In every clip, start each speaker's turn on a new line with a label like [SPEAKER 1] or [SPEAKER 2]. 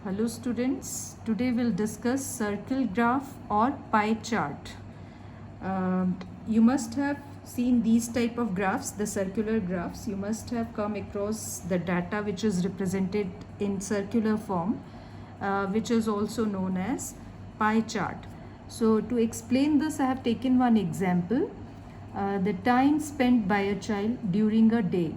[SPEAKER 1] Hello students, today we'll discuss circle graph or pie chart. You must have seen these type of graphs, the circular graphs. You must have come across the data which is represented in circular form, which is also known as pie chart. So to explain this, I have taken one example, the time spent by a child during a day.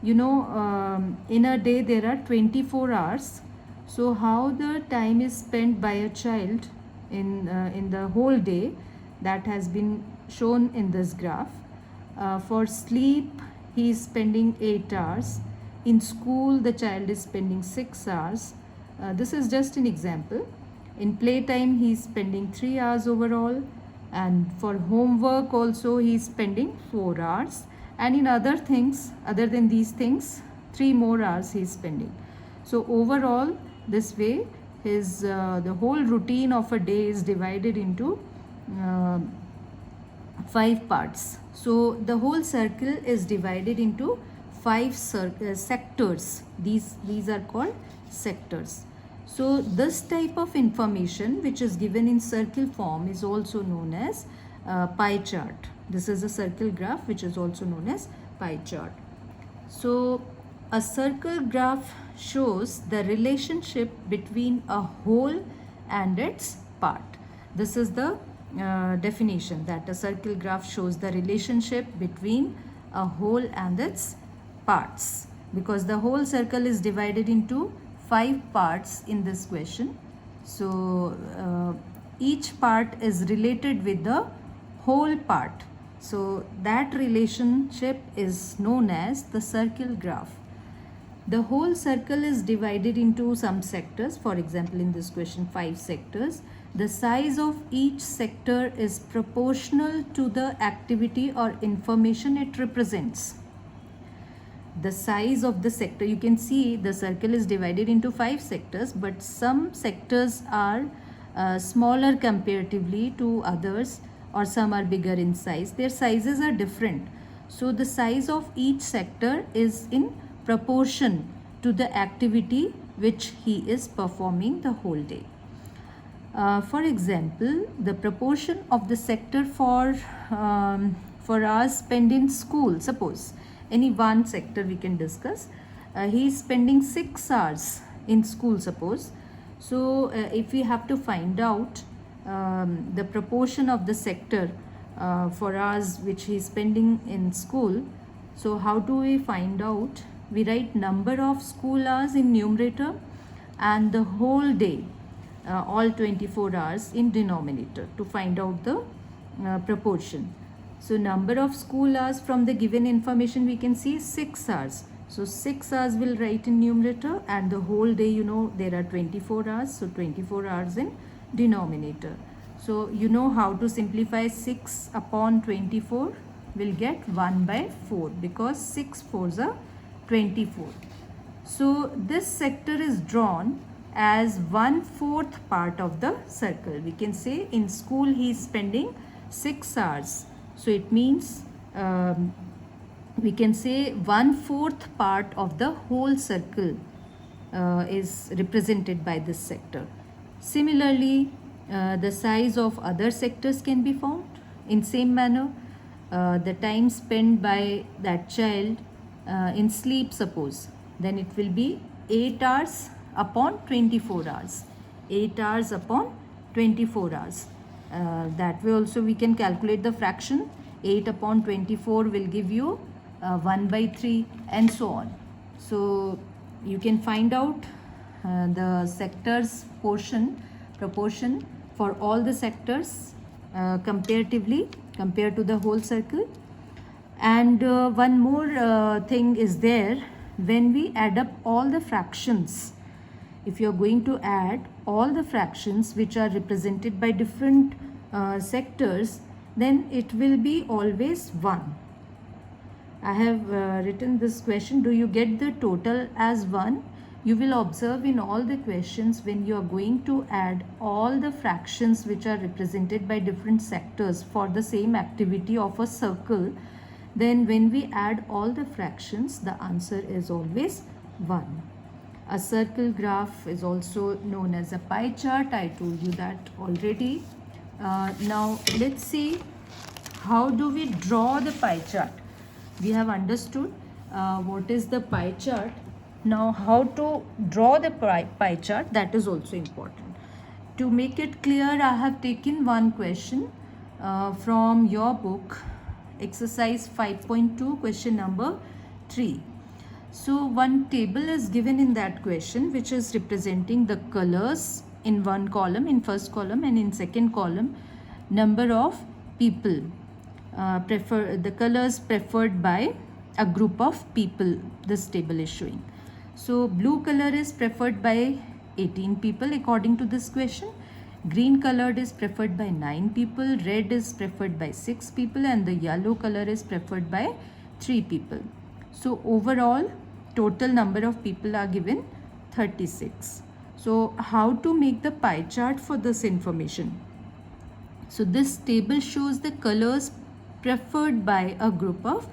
[SPEAKER 1] In a day there are 24 hours. So how the time is spent by a child in the whole day, that has been shown in this graph. For sleep he is spending 8 hours. In school the child is spending 6 hours. This is just an example. In playtime he is spending 3 hours overall, and for homework also he is spending 4 hours, and in other things other than these things 3 more hours he is spending. So overall, this way his the whole routine of a day is divided into 5 parts. So the whole circle is divided into 5 sectors. These are called sectors. So this type of information which is given in circle form is also known as pie chart. This is a circle graph which is also known as pie chart. So a circle graph shows the relationship between a whole and its part. This is the definition, that a circle graph shows the relationship between a whole and its parts, because the whole circle is divided into 5 parts in this question. So each part is related with the whole part. So that relationship is known as the circle graph. The whole circle is divided into some sectors. For example, in this question, 5 sectors. The size of each sector is proportional to the activity or information it represents. The size of the sector, you can see the circle is divided into 5 sectors, but some sectors are smaller comparatively to others, or some are bigger in size. Their sizes are different. So the size of each sector is in proportion to the activity which he is performing the whole day. For example, the proportion of the sector for hours spent in school, suppose any one sector we can discuss. He is spending 6 hours in school, suppose. So if we have to find out the proportion of the sector for hours which he is spending in school, so how do we find out? We write number of school hours in numerator and the whole day, all 24 hours, in denominator to find out the proportion. So number of school hours from the given information we can see 6 hours. So 6 hours will write in numerator, and the whole day, there are 24 hours. So 24 hours in denominator. So you know how to simplify 6 upon 24. Will get 1 by 4, because 6 4s are 24. So this sector is drawn as 1/4 part of the circle. We can say in school he is spending 6 hours. So it means we can say 1/4 part of the whole circle is represented by this sector. Similarly, the size of other sectors can be found in same manner. The time spent by that child in sleep, suppose, then it will be 8 hours upon 24 hours. 8 hours upon 24 hours. That way also we can calculate the fraction. 8 upon 24 will give you 1 by 3, and so on. So you can find out the sectors proportion for all the sectors comparatively compared to the whole circle. And one more thing is there. When we add up all the fractions, if you are going to add all the fractions which are represented by different sectors, then it will be always 1. I have written this question, do you get the total as 1? You will observe in all the questions, when you are going to add all the fractions which are represented by different sectors for the same activity of a circle, then when we add all the fractions, the answer is always 1. A circle graph is also known as a pie chart. I told you that already. Now let's see, how do we draw the pie chart? We have understood what is the pie chart. Now how to draw the pie chart, that is also important. To make it clear, I have taken one question from your book, exercise 5.2, question number 3. So one table is given in that question, which is representing the colors in one column, in first column, and in second column number of people, the colors preferred by a group of people this table is showing. So blue color is preferred by 18 people according to this question. Green colored is preferred by 9 people, red is preferred by 6 people, and the yellow color is preferred by 3 people. So overall total number of people are given 36. So how to make the pie chart for this information? So this table shows the colors preferred by a group of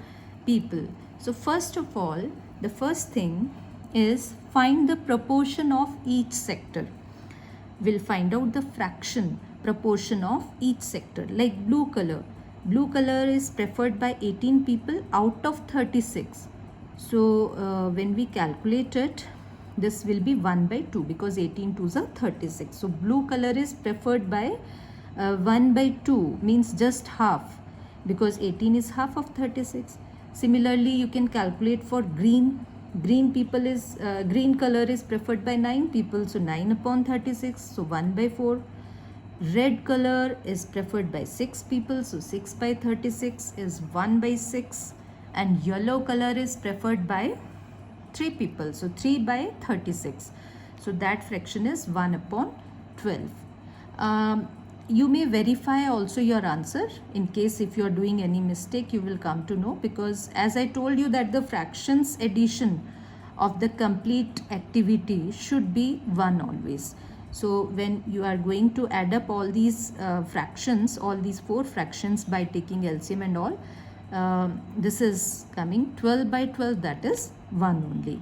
[SPEAKER 1] people. So first of all, the first thing is find the proportion of each sector. We'll find out the fraction proportion of each sector. Like blue color. Blue color is preferred by 18 people out of 36. So when we calculate it, this will be 1 by 2 because 18 2s are 36. So blue color is preferred by 1 by 2, means just half, because 18 is half of 36. Similarly, you can calculate for green. Green color is preferred by 9 people, so 9 upon 36, so 1 by 4. Red color is preferred by 6 people, so 6 by 36 is 1 by 6. And yellow color is preferred by 3 people, so 3 by 36. So that fraction is 1 upon 12. You may verify also your answer. In case if you are doing any mistake, you will come to know, because as I told you that the fractions addition of the complete activity should be 1 always. So when you are going to add up all these fractions, all these 4 fractions by taking LCM and all, this is coming 12 by 12, that is 1 only.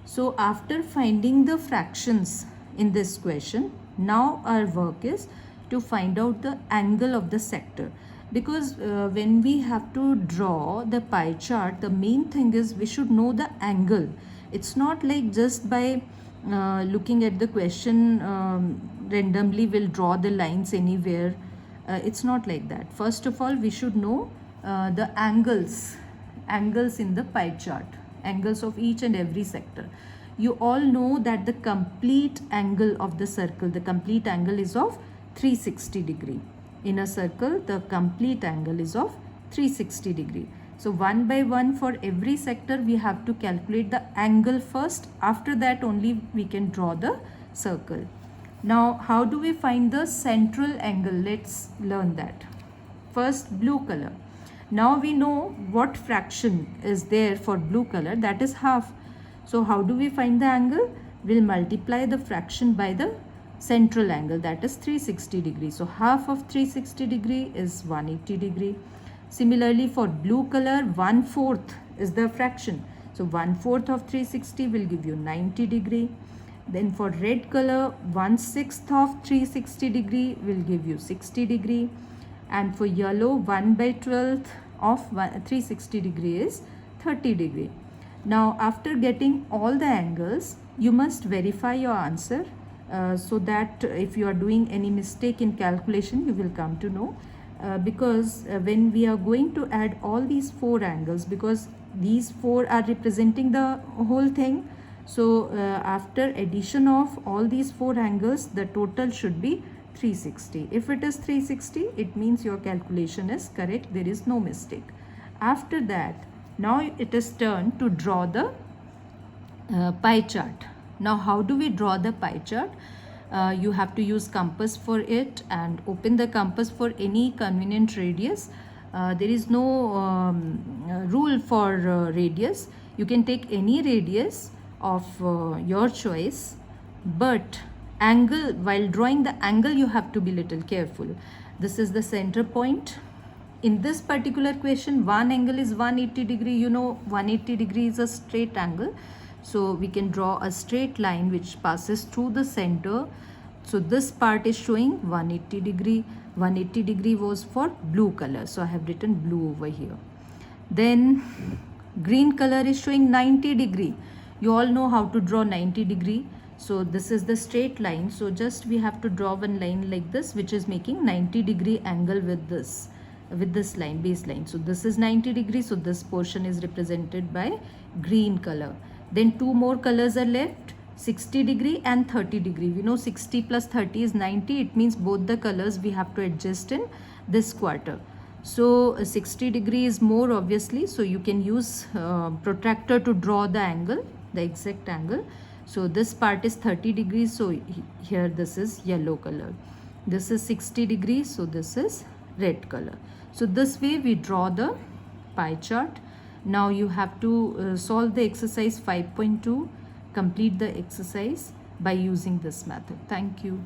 [SPEAKER 1] So after finding the fractions in this question, now our work is to find out the angle of the sector, because when we have to draw the pie chart, the main thing is we should know the angle. It's not like just by looking at the question randomly we'll draw the lines anywhere. It's not like that. First of all, we should know the angles in the pie chart, angles of each and every sector. You all know that the complete angle of the circle, the complete angle is of 360 degree. In a circle, the complete angle is of 360 degree. So one by one for every sector we have to calculate the angle first. After that only we can draw the circle. Now how do we find the central angle? Let's learn that. First, blue color. Now we know what fraction is there for blue color, that is half. So how do we find the angle? We'll multiply the fraction by the central angle, that is 360 degree. So half of 360 degree is 180 degree. Similarly for blue color, 1/4 is the fraction. So 1/4 of 360 will give you 90 degree. Then for red color, 1/6 of 360 degree will give you 60 degree. And for yellow, 1 by 12 of 360 degree is 30 degree. Now after getting all the angles, you must verify your answer. So that if you are doing any mistake in calculation, you will come to know, because when we are going to add all these 4 angles, because these 4 are representing the whole thing, so after addition of all these 4 angles, the total should be 360. If it is 360, it means your calculation is correct, there is no mistake. After that, now it is turn to draw the pie chart. Now how do we draw the pie chart? You have to use compass for it and open the compass for any convenient radius. There is no rule for radius. You can take any radius of your choice, but angle, while drawing the angle, you have to be little careful. This is the center point. In this particular question, one angle is 180 degree. You know 180 degree is a straight angle. So we can draw a straight line which passes through the center. So this part is showing 180 degree. 180 degree was for blue color. So I have written blue over here. Then green color is showing 90 degree. You all know how to draw 90 degree. So this is the straight line. So just we have to draw one line like this, which is making 90 degree angle with this line, base line. So this is 90 degree. So this portion is represented by green color. Then two more colors are left, 60 degree and 30 degree. We know 60 plus 30 is 90. It means both the colors we have to adjust in this quarter. So 60 degree is more obviously. So you can use protractor to draw the angle, the exact angle. So this part is 30 degrees. So here this is yellow color. This is 60 degrees. So this is red color. So this way we draw the pie chart. Now you have to solve the exercise 5.2, complete the exercise by using this method. Thank you.